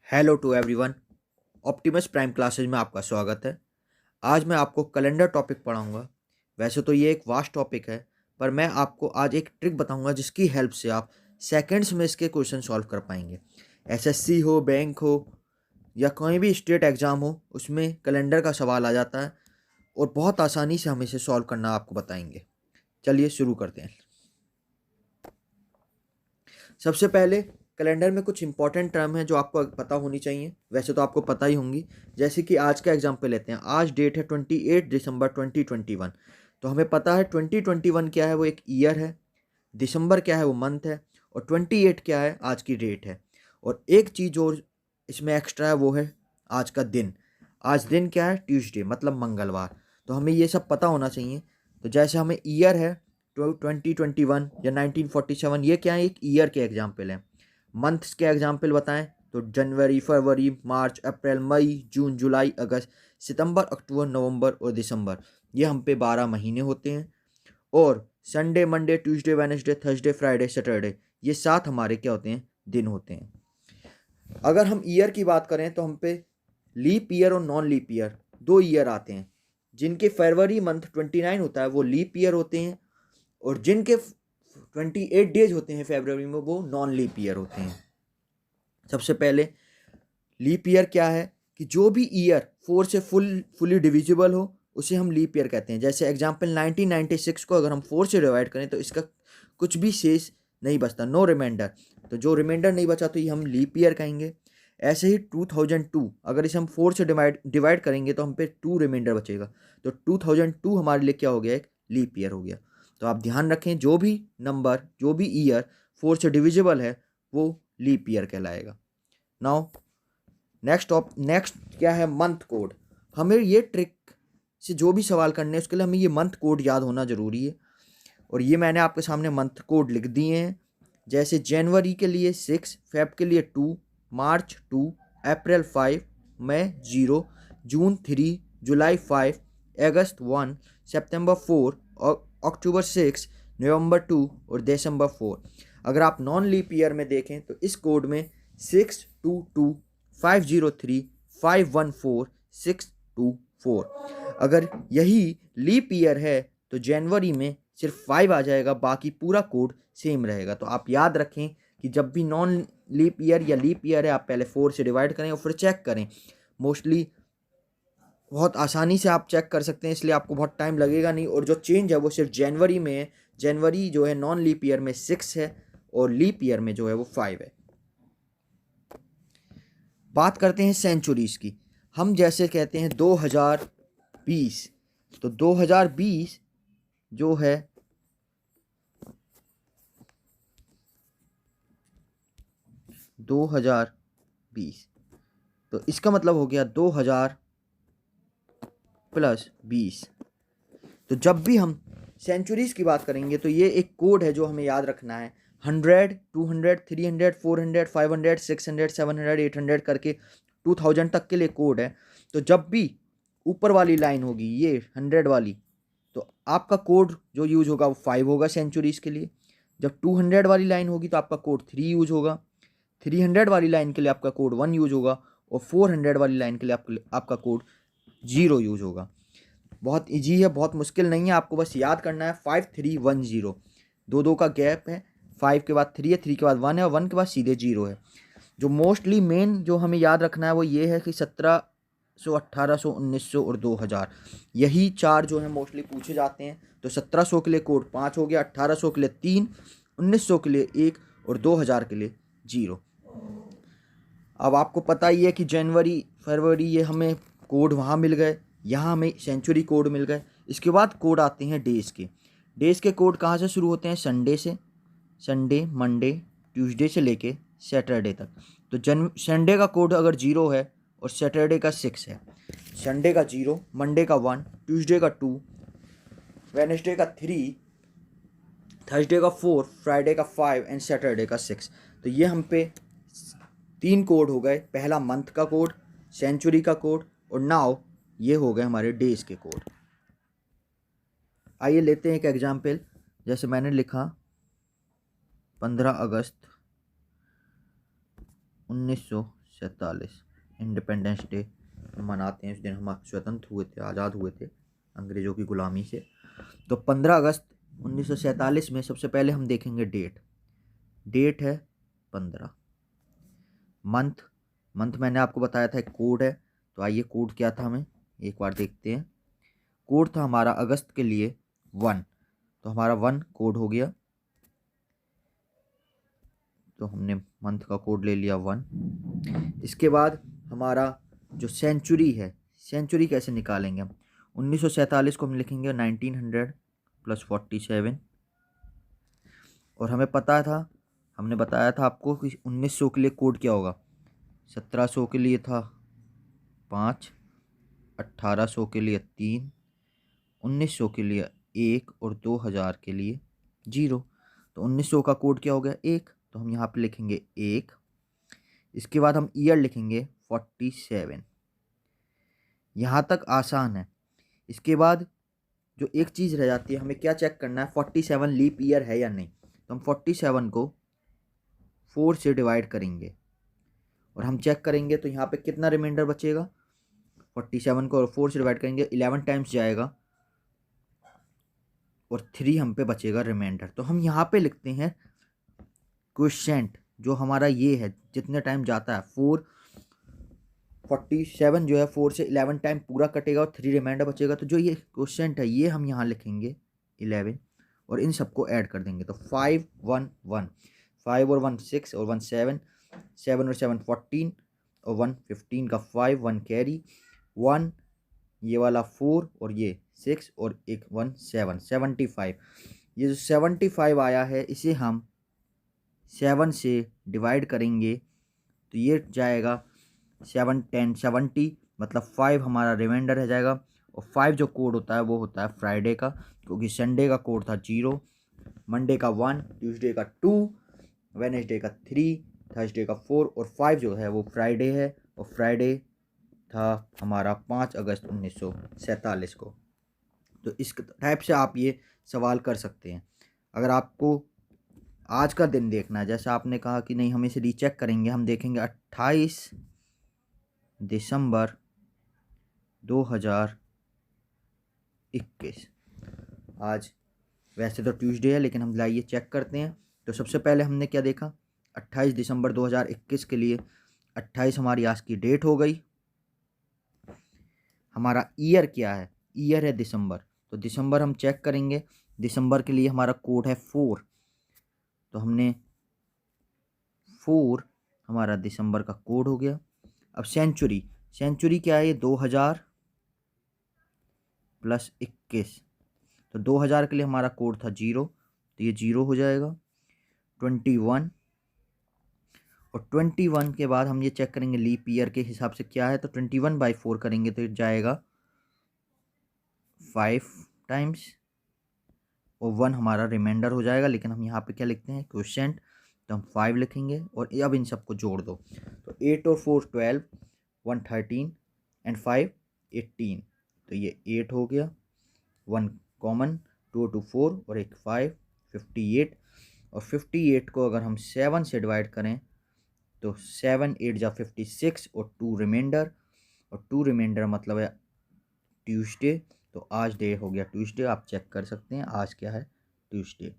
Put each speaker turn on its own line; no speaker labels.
Hello to everyone. Optimus Prime classes में आपका स्वागत है। आज मैं आपको कैलेंडर टॉपिक पढ़ाऊंगा। वैसे तो ये एक वास्ट टॉपिक है, पर मैं आपको आज एक ट्रिक बताऊंगा जिसकी हेल्प से आप सेकंड्स में इसके क्वेश्चन सॉल्व कर पाएंगे। एसएससी हो, बैंक हो या कोई भी स्टेट एग्ज़ाम हो, उसमें कैलेंडर का सवाल आ जाता है और बहुत आसानी से हम इसे सॉल्व करना आपको बताएंगे। चलिए शुरू करते हैं। सबसे पहले कैलेंडर में कुछ इंपॉर्टेंट टर्म है जो आपको पता होनी चाहिए। वैसे तो आपको पता ही होंगी। जैसे कि आज का एग्जांपल लेते हैं। आज डेट है 28 दिसंबर 2021। तो हमें पता है 2021 क्या है, वो एक ईयर है। दिसंबर क्या है, वो मंथ है। और 28 क्या है, आज की डेट है। और एक चीज़ और इसमें एक्स्ट्रा है, वो है आज का दिन। आज दिन क्या है, ट्यूसडे मतलब मंगलवार। तो हमें ये सब पता होना चाहिए। तो जैसे हमें ईयर है 2021 या 1947, ये क्या है, एक ईयर के एग्जाम्पल हैं। मंथ्स के एग्जाम्पल बताएं तो जनवरी, फरवरी, मार्च, अप्रैल, मई, जून, जुलाई, अगस्त, सितंबर, अक्टूबर, नवंबर और दिसंबर। ये हम पे 12 महीने होते हैं। और Sunday, Monday, Tuesday, Wednesday, Thursday, Friday, Saturday, ये 7 हमारे क्या होते हैं, दिन होते हैं। अगर हम ईयर की बात करें तो हम पे लीप ईयर और नॉन लीप ईयर दो ईयर आते हैं। जिनके फरवरी मंथ 29 होता है वो लीप ईयर होते हैं, और जिनके 28 डेज होते हैं फरवरी में, वो नॉन लीप ईयर होते हैं। सबसे पहले लीप ईयर क्या है कि जो भी ईयर 4 से फुली डिविजिबल हो उसे हम लीप ईयर कहते हैं। जैसे एग्जांपल 1996 को अगर हम 4 से डिवाइड करें तो इसका कुछ भी शेष नहीं बचता, नो रिमाइंडर। तो जो रिमाइंडर नहीं बचा तो ये हम लीप ईयर कहेंगे। ऐसे ही 2002 अगर इसे हम 4 से डिवाइड करेंगे तो हम पे 2 रिमाइंडर बचेगा। तो 2002 हमारे लिए क्या हो गया, एक लीप ईयर हो गया। तो आप ध्यान रखें, जो भी नंबर, जो भी ईयर 4 से डिविजिबल है वो लीप ईयर कहलाएगा। नाउ नेक्स्ट क्या है, मंथ कोड। हमें ये ट्रिक से जो भी सवाल करने हैं उसके लिए हमें ये मंथ कोड याद होना ज़रूरी है। और ये मैंने आपके सामने मंथ कोड लिख दिए हैं। जैसे जनवरी के लिए 6, फेब के लिए 2, मार्च 2, अप्रैल 5, मई 0, जून 3, जुलाई 5, अगस्त 1, सितंबर 4 और अक्टूबर 6, नवंबर 2 और दिसंबर 4। अगर आप नॉन लीप ईयर में देखें तो इस कोड में 622, 503, 514, 624। अगर यही लीप ईयर है तो जनवरी में सिर्फ 5 आ जाएगा, बाकी पूरा कोड सेम रहेगा। तो आप याद रखें कि जब भी नॉन लीप ईयर या लीप ईयर है, आप पहले 4 से डिवाइड करें और फिर चेक करें। मोस्टली बहुत आसानी से आप चेक कर सकते हैं, इसलिए आपको बहुत टाइम लगेगा नहीं। और जो चेंज है वो सिर्फ जनवरी में है। जनवरी जो है नॉन लीप ईयर में 6 है और लीप ईयर में जो है वो 5 है। बात करते हैं सेंचुरीज की। हम जैसे कहते हैं 2020, तो 2020 जो है 2020, तो इसका मतलब हो गया 2000 प्लस 20। तो जब भी हम सेंचुरीज की बात करेंगे तो ये एक कोड है जो हमें याद रखना है। 100, 200, 300, 400, 500, 600, 700, 800 करके 2000 तक के लिए कोड है। तो जब भी ऊपर वाली लाइन होगी ये 100 वाली, तो आपका कोड जो यूज होगा वो 5 होगा सेंचुरीज के लिए। जब 200 वाली लाइन होगी तो आपका कोड 3 यूज होगा। 300 वाली लाइन के लिए आपका कोड 1 यूज होगा। और 400 वाली लाइन के लिए आपका कोड 0 यूज होगा। बहुत इजी है, बहुत मुश्किल नहीं है। आपको बस याद करना है 5310। दो दो का गैप है, 5 के बाद 3 है, 3 के बाद 1 है और 1 के बाद सीधे 0 है। जो मोस्टली मेन जो हमें याद रखना है वो ये है कि 1700, 1800, 1900 और 2000, यही चार जो है मोस्टली पूछे जाते हैं। तो 1700 के लिए कोड 5 हो गया, 1800 के लिए 3, 1900 के लिए 1 और 2000 के लिए 0। अब आपको पता ही है कि जनवरी, फरवरी ये हमें कोड वहाँ मिल गए, यहाँ हमें सेंचुरी कोड मिल गए। इसके बाद कोड आते हैं डेज़ के। डेज़ के कोड कहाँ से शुरू होते हैं, संडे से। संडे, मंडे, ट्यूसडे से लेके सैटरडे तक। तो संडे का कोड अगर 0 है और सैटरडे का 6 है, संडे का 0, मंडे का 1, ट्यूसडे का 2, वेडनेसडे का 3, थर्सडे का 4, फ्राइडे का 5 एंड सैटरडे का 6। तो ये हम पे 3 कोड हो गए। पहला मंथ का कोड, सेंचुरी का कोड और नाउ ये हो गए हमारे डेज के कोड। आइए लेते हैं एक एग्जाम्पल। जैसे मैंने लिखा 15 अगस्त 1900 1947 इंडिपेंडेंस डे मनाते हैं। इस दिन हम स्वतंत्र हुए थे, आज़ाद हुए थे अंग्रेज़ों की ग़ुलामी से। तो 15 अगस्त 1947 में सबसे पहले हम देखेंगे डेट है 15। मंथ मैंने आपको बताया था एक कोड है, तो आइए कोड क्या था हमें एक बार देखते हैं। कोड था हमारा अगस्त के लिए 1, तो हमारा 1 कोड हो गया। तो हमने मंथ का कोड ले लिया 1। इसके बाद हमारा जो सेंचुरी है, सेंचुरी कैसे निकालेंगे हम? 1947 को हम लिखेंगे 1900 + 47। और हमें पता था, हमने बताया था आपको कि 1900 के लिए कोड क्या होगा। 1700 के लिए था 5, 1800 के लिए 3, 1900 के लिए 1 और 2000 के लिए 0। तो 1900 का कोड क्या हो गया 1, तो हम यहाँ पे लिखेंगे 1। इसके बाद हम ईयर लिखेंगे 47। यहाँ तक आसान है। इसके बाद जो एक चीज़ रह जाती है, हमें क्या चेक करना है, 47 लीप ईयर है या नहीं। तो हम 47 को 4 से डिवाइड करेंगे और हम चेक करेंगे तो यहाँ पे कितना रिमाइंडर बचेगा। 47 को 4 से डिवाइड करेंगे, 11 टाइम्स जाएगा और 3 हम पे बचेगा रिमाइंडर। तो हम यहाँ पे लिखते हैं क्वोशिएंट, जो हमारा ये है जितने टाइम जाता है 47 जो है 4 से 11 टाइम पूरा कटेगा और 3 रिमाइंडर बचेगा। तो जो ये क्वोशिएंट है ये हम यहाँ लिखेंगे 11 और इन सबको ऐड कर देंगे। तो 5 1 1, 5 और 1 6 और 1 7, 7 और 7 14 और 1 15 का 5, 1 कैरी, 1 ये वाला 4 और ये 6 और एक 1 7, 75। ये जो 75 आया है इसे हम 7 से डिवाइड करेंगे तो ये जाएगा 7 10 70, मतलब 5 हमारा रिमाइंडर रह जाएगा। और 5 जो कोड होता है वो होता है फ्राइडे का, क्योंकि संडे का कोड था 0, मंडे का 1, ट्यूसडे का 2, वेडनेसडे का 3, थर्सडे का 4 और 5 जो है वो फ्राइडे है। और फ्राइडे था हमारा 5 अगस्त 1947 को। तो इस टाइप से आप ये सवाल कर सकते हैं। अगर आपको आज का दिन देखना है, जैसे आपने कहा कि नहीं हम इसे रीचेक करेंगे, हम देखेंगे 28 दिसंबर 2021। आज वैसे तो ट्यूसडे है लेकिन हम लाइए चेक करते हैं। तो सबसे पहले हमने क्या देखा, 28 दिसंबर 2021 के लिए 28 हमारी आज की डेट हो गई। हमारा ईयर क्या है, ईयर है दिसंबर, तो दिसंबर हम चेक करेंगे। दिसंबर के लिए हमारा कोड है 4, तो हमने 4 हमारा दिसंबर का कोड हो गया। अब सेंचुरी क्या है, ये 2000 + 21, तो 2000 के लिए हमारा कोड था 0, तो ये 0 हो जाएगा। 21 और 21 के बाद हम ये चेक करेंगे लीप ईयर के हिसाब से क्या है, तो 21/4 करेंगे तो जाएगा 5 टाइम्स और 1 हमारा रिमाइंडर हो जाएगा। लेकिन हम यहाँ पे क्या लिखते हैं क्वोशिएंट, तो हम 5 लिखेंगे और अब इन सबको जोड़ दो। तो 8 और 4 12, 1 13 एंड 5 18, तो ये 8 हो गया। 1 कॉमन, 2 2 4 और एक 5, 58। और 58 को अगर हम 7 से डिवाइड करें तो 7 8 जा 56 और 2 रिमाइंडर, और 2 रिमाइंडर मतलब है ट्यूसडे। तो आज डे हो गया ट्यूसडे, आप चेक कर सकते हैं आज क्या है ट्यूसडे।